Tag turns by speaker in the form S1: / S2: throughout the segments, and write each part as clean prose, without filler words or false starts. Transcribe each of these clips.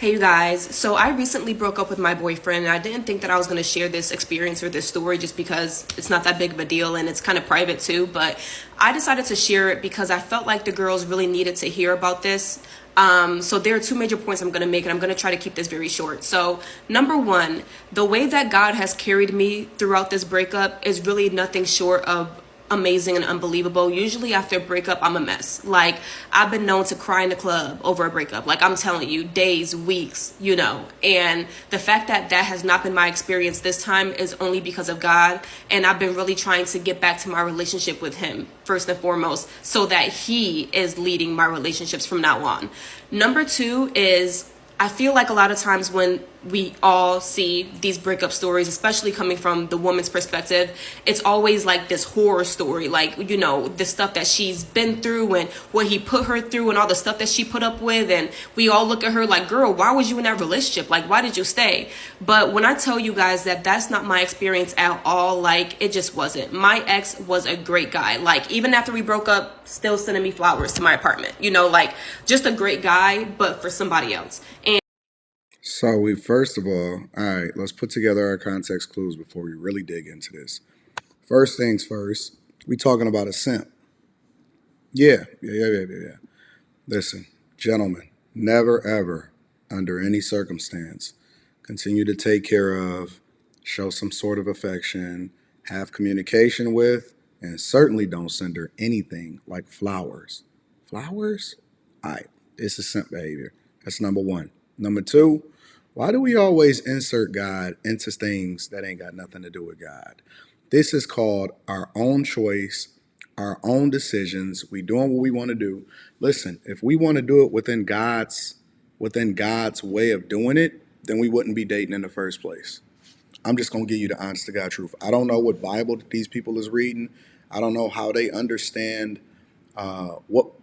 S1: Hey you guys, so I recently broke up with my boyfriend and I didn't think that I was going to share this experience or this story just because it's not that big of a deal and it's kind of private too, but I decided to share it because I felt like the girls really needed to hear about this. So there are two major points I'm going to make and I'm going to try to keep this very short. So number one, the way that God has carried me throughout this breakup is really nothing short of amazing and unbelievable. Usually after a breakup, I'm a mess. Like, I've been known to cry in the club over a breakup. Like, I'm telling you, days, weeks, and the fact that that has not been my experience this time is only because of God. And I've been really trying to get back to my relationship with him first and foremost, so that he is leading my relationships from now on. Number two is, I feel like a lot of times when we all see these breakup stories, especially coming from the woman's perspective, it's always like this horror story, like, the stuff that she's been through and what he put her through and all the stuff that she put up with. And we all look at her like, girl, why was you in that relationship? Like, why did you stay? But when I tell you guys that that's not my experience at all, like, it just wasn't. My ex was a great guy. Like, even after we broke up, still sending me flowers to my apartment, like just a great guy, but for somebody else. And
S2: So we first of all right, let's put together our context clues before we really dig into this. First things first, we talking about a simp. Yeah. Listen, gentlemen, never ever, under any circumstance, continue to take care of, show some sort of affection, have communication with, and certainly don't send her anything like flowers. Flowers? All right, this is simp behavior. That's number one. Number two, why do we always insert God into things that ain't got nothing to do with God? This is called our own choice, our own decisions. We doing what we want to do. Listen, if we want to do it within God's way of doing it, then we wouldn't be dating in the first place. I'm just gonna give you the honest to God truth. I don't know what Bible these people is reading. I don't know how they understand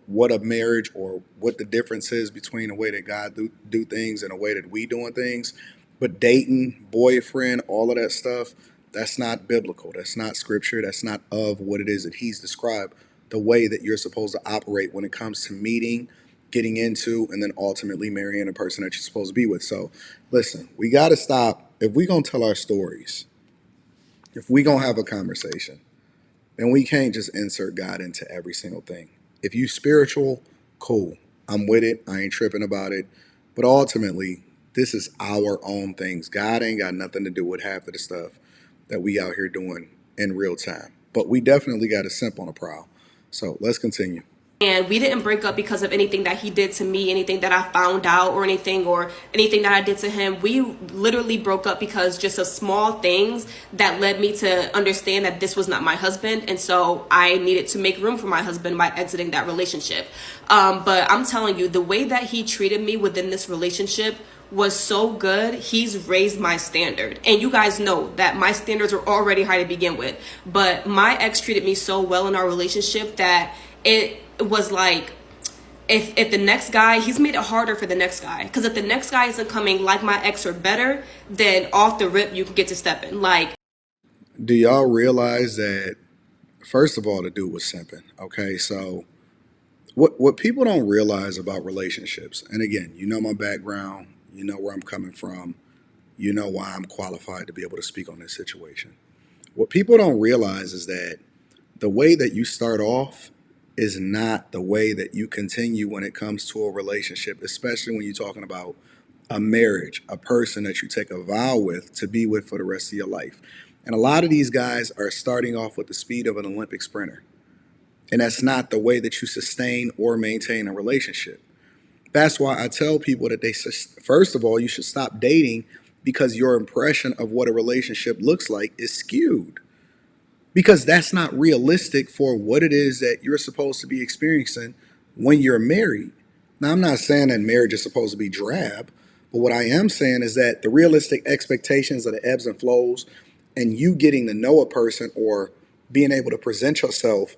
S2: what a marriage or what the difference is between the way that God do things and the way that we doing things. But dating, boyfriend, all of that stuff, that's not biblical. That's not scripture. That's not of what it is that he's described, the way that you're supposed to operate when it comes to meeting, getting into, and then ultimately marrying a person that you're supposed to be with. So listen, we got to stop. If we going to tell our stories, if we going to have a conversation, then we can't just insert God into every single thing. If you spiritual, cool. I'm with it. I ain't tripping about it. But ultimately, this is our own things. God ain't got nothing to do with half of the stuff that we out here doing in real time. But we definitely got a simp on the prowl. So let's continue.
S1: we didn't break up because of anything that he did to me, anything that I found out or anything that I did to him. We literally broke up because just of small things that led me to understand that this was not my husband. And so I needed to make room for my husband by exiting that relationship. But I'm telling you, the way that he treated me within this relationship was so good. He's raised my standard. And you guys know that my standards are already high to begin with. But my ex treated me so well in our relationship that it was like, if the next guy, he's made it harder for the next guy, because if the next guy isn't coming like my ex or better, then off the rip you can get to stepping. Like,
S2: Do y'all realize that, first of all, the dude was simping? Okay, so what people don't realize about relationships, and again, you know my background, you know where I'm coming from, you know why I'm qualified to be able to speak on this situation. What people don't realize is that the way that you start off is not the way that you continue when it comes to a relationship, especially when you're talking about a marriage, a person that you take a vow with to be with for the rest of your life. And a lot of these guys are starting off with the speed of an Olympic sprinter. And that's not the way that you sustain or maintain a relationship. That's why I tell people that first of all, you should stop dating because your impression of what a relationship looks like is skewed. Because that's not realistic for what it is that you're supposed to be experiencing when you're married. Now, I'm not saying that marriage is supposed to be drab, but what I am saying is that the realistic expectations of the ebbs and flows and you getting to know a person or being able to present yourself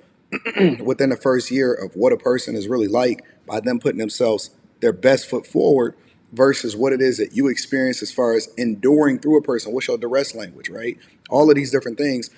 S2: within the first year of what a person is really like by them putting themselves their best foot forward versus what it is that you experience as far as enduring through a person. What's your duress language, right? All of these different things.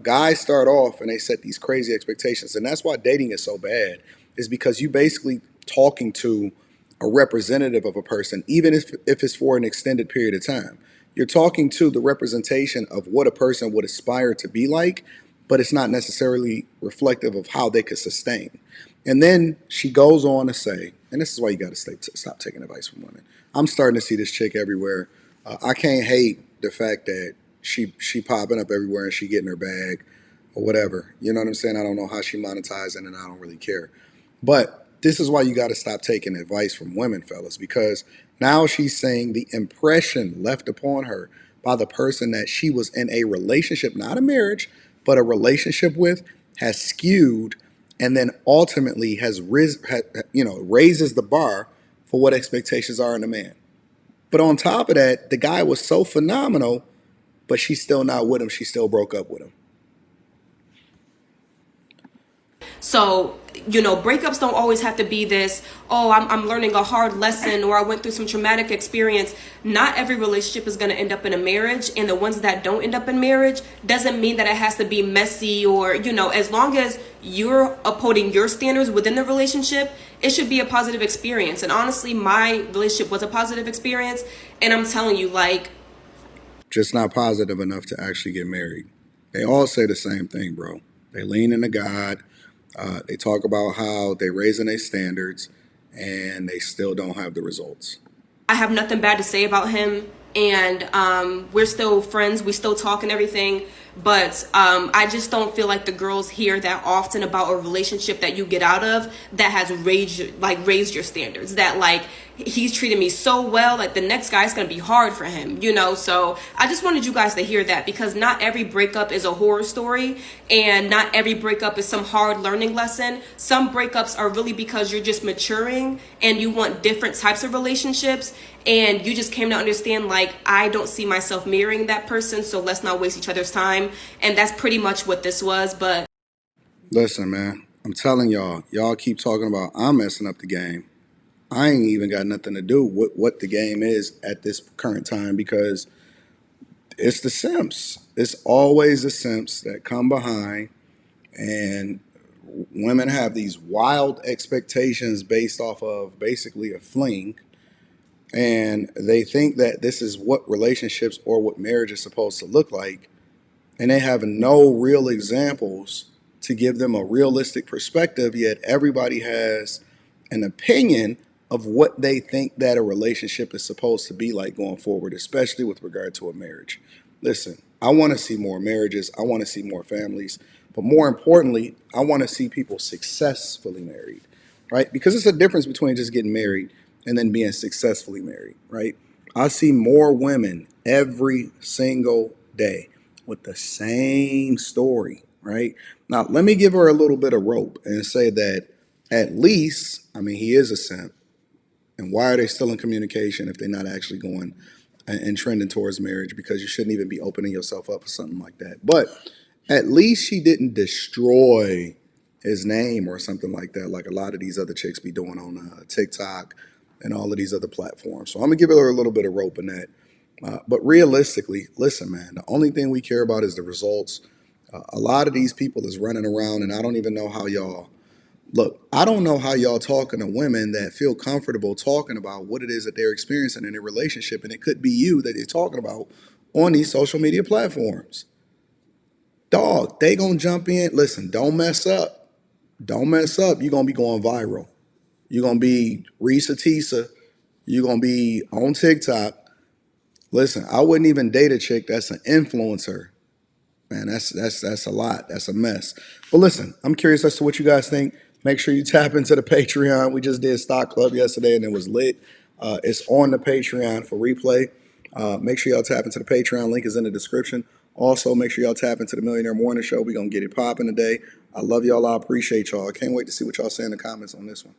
S2: Guys start off and they set these crazy expectations. And that's why dating is so bad, is because you basically talking to a representative of a person, even if it's for an extended period of time. You're talking to the representation of what a person would aspire to be like, but it's not necessarily reflective of how they could sustain. And then she goes on to say, and this is why you got to stop taking advice from women. I'm starting to see this chick everywhere. I can't hate the fact that she popping up everywhere and she getting her bag or whatever. You know what I'm saying? I don't know how she monetizing, and I don't really care. But this is why you got to stop taking advice from women, fellas, because now she's saying the impression left upon her by the person that she was in a relationship, not a marriage, but a relationship with, has skewed, and then ultimately raises the bar for what expectations are in a man. But on top of that, the guy was so phenomenal, but she's still not with him. She still broke up with him.
S1: So, breakups don't always have to be this, oh, I'm learning a hard lesson, or I went through some traumatic experience. Not every relationship is going to end up in a marriage. And the ones that don't end up in marriage doesn't mean that it has to be messy, or, as long as you're upholding your standards within the relationship, it should be a positive experience. And honestly, my relationship was a positive experience. And I'm telling you,
S2: just not positive enough to actually get married. They all say the same thing, bro. They lean into God. They talk about how they raising their standards, and they still don't have the results.
S1: I have nothing bad to say about him, and we're still friends. We still talk and everything, but I just don't feel like the girls hear that often about a relationship that you get out of that has raised your standards. That he's treated me so well, the next guy's gonna be hard for him, So I just wanted you guys to hear that, because not every breakup is a horror story, and not every breakup is some hard learning lesson. Some breakups are really because you're just maturing and you want different types of relationships, and you just came to understand, I don't see myself marrying that person, so let's not waste each other's time. And that's pretty much what this was. But
S2: listen, man, I'm telling y'all keep talking about I'm messing up the game. I ain't even got nothing to do with what the game is at this current time, because it's the simps. It's always the simps that come behind, and women have these wild expectations based off of basically a fling, and they think that this is what relationships or what marriage is supposed to look like, and they have no real examples to give them a realistic perspective, yet everybody has an opinion of what they think that a relationship is supposed to be like going forward, especially with regard to a marriage. Listen, I want to see more marriages. I want to see more families. But more importantly, I want to see people successfully married, right? Because it's a difference between just getting married and then being successfully married, right? I see more women every single day with the same story, right? Now, let me give her a little bit of rope and say that at least, he is a simp. And why are they still in communication if they're not actually going and trending towards marriage? Because you shouldn't even be opening yourself up for something like that. But at least she didn't destroy his name or something like that, like a lot of these other chicks be doing on TikTok and all of these other platforms. So I'm going to give her a little bit of rope in that. But realistically, listen, man, the only thing we care about is the results. A lot of these people is running around, and I don't even know how y'all look. I don't know how y'all talking to women that feel comfortable talking about what it is that they're experiencing in a relationship, and it could be you that they're talking about on these social media platforms. Dog, they gonna jump in. Listen, don't mess up. Don't mess up. You're gonna be going viral. You're gonna be Risa Tisa. You're gonna be on TikTok. Listen, I wouldn't even date a chick that's an influencer. Man, that's a lot. That's a mess. But listen, I'm curious as to what you guys think. Make sure you tap into the Patreon. We just did Stock Club yesterday, and it was lit. It's on the Patreon for replay. Make sure y'all tap into the Patreon. Link is in the description. Also, make sure y'all tap into the Millionaire Morning Show. We're going to get it popping today. I love y'all. I appreciate y'all. I can't wait to see what y'all say in the comments on this one.